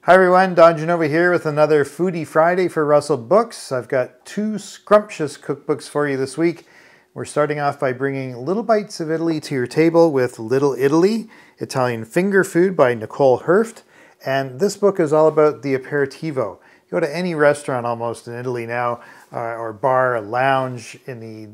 Hi everyone, Don Genova here with another Foodie Friday for Russell Books. I've got two scrumptious cookbooks for you this week. We're starting off by bringing Little Bites of Italy to your table with Little Italy, Italian Finger Food by Nicole Herft. And this book is all about the aperitivo. You go to any restaurant almost in Italy now, or bar, or lounge in the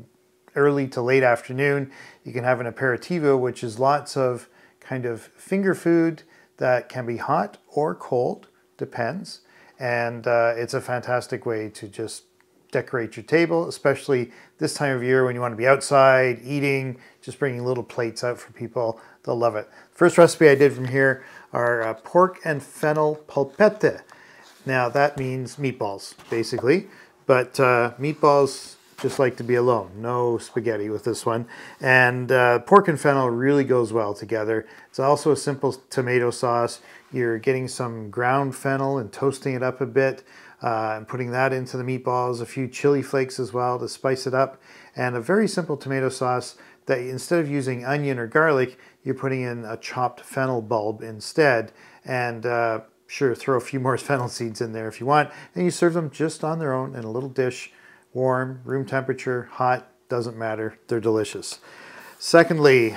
early to late afternoon, you can have an aperitivo, which is lots of kind of finger food that can be hot or cold, depends. And it's a fantastic way to just decorate your table, especially this time of year when you want to be outside eating, just bringing little plates out for people. They'll love it. First recipe I did from here are pork and fennel polpette. Now that means meatballs, basically, but meatballs just like to be alone. No spaghetti with this one. And pork and fennel really goes well together. It's also a simple tomato sauce. You're getting some ground fennel and toasting it up a bit and putting that into the meatballs, a few chili flakes as well to spice it up, and a very simple tomato sauce that instead of using onion or garlic, you're putting in a chopped fennel bulb instead. And sure, throw a few more fennel seeds in there if you want. And you serve them just on their own in a little dish. Warm, room temperature, hot, doesn't matter. They're delicious. Secondly,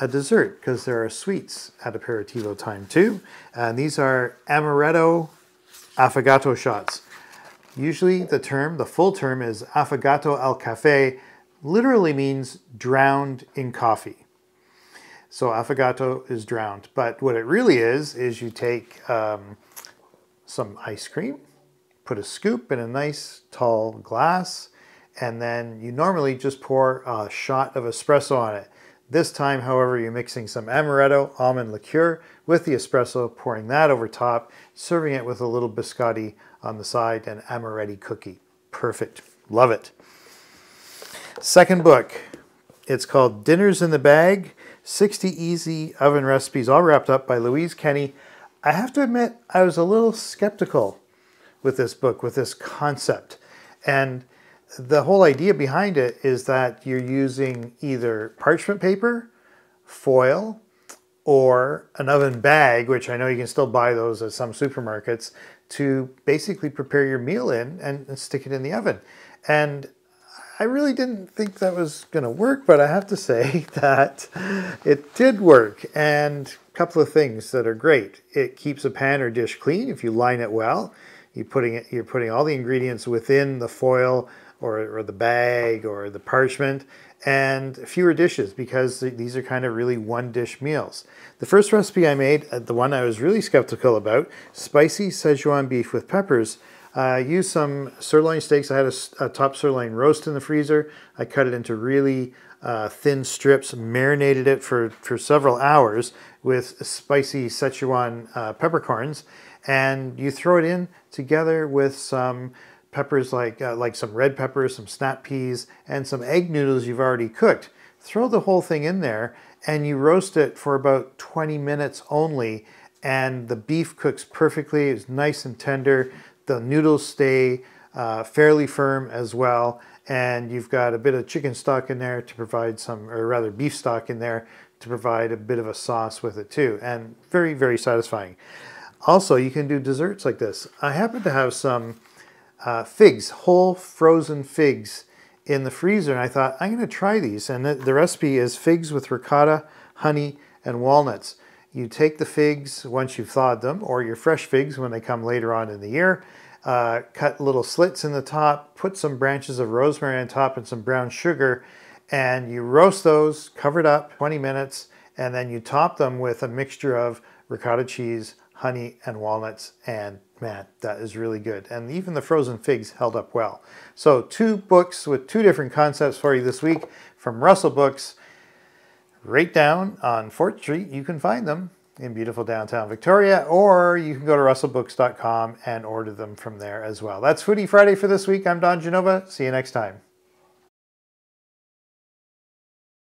a dessert, because there are sweets at aperitivo time too. And these are amaretto affogato shots. Usually the full term is affogato al caffè, literally means drowned in coffee. So affogato is drowned. But what it really is you take some ice cream, put a scoop in a nice tall glass, and then you normally just pour a shot of espresso on it. This time, however, you're mixing some amaretto almond liqueur with the espresso, pouring that over top, serving it with a little biscotti on the side and amaretti cookie. Perfect. Love it. Second book, it's called Dinners in the Bag, 60 Easy Oven Recipes, all wrapped up by Louise Kenny. I have to admit, I was a little skeptical with this book, with this concept. And the whole idea behind it is that you're using either parchment paper, foil, or an oven bag, which I know you can still buy those at some supermarkets, to basically prepare your meal in and stick it in the oven. And I really didn't think that was going to work, but I have to say that it did work. And a couple of things that are great. It keeps a pan or dish clean if you line it well. You're putting all the ingredients within the foil or the bag or the parchment, and fewer dishes because these are kind of really one dish meals. The first recipe I made, the one I was really skeptical about, spicy Szechuan beef with peppers. I used some sirloin steaks. I had a top sirloin roast in the freezer. I cut it into really thin strips, marinated it for several hours with spicy Szechuan peppercorns, and you throw it in together with some peppers like some red peppers, some snap peas, and some egg noodles you've already cooked. Throw the whole thing in there and you roast it for about 20 minutes only, and the beef cooks perfectly. It's nice and tender. The noodles stay fairly firm as well, and you've got a bit of chicken stock in there to provide some, or rather beef stock in there to provide a bit of a sauce with it too, and very, very satisfying. Also, you can do desserts like this. I happen to have some figs, whole frozen figs in the freezer, and I thought, I'm going to try these. And the recipe is figs with ricotta, honey, and walnuts. You take the figs once you've thawed them, or your fresh figs when they come later on in the year, cut little slits in the top, put some branches of rosemary on top and some brown sugar, and you roast those, covered up 20 minutes, and then you top them with a mixture of ricotta cheese, honey, and walnuts, and man, that is really good. And even the frozen figs held up well. So two books with two different concepts for you this week from Russell Books. Right down on Fort Street, you can find them in beautiful downtown Victoria, or you can go to russellbooks.com and order them from there as well. That's Foodie Friday for this week. I'm Don Genova. See you next time.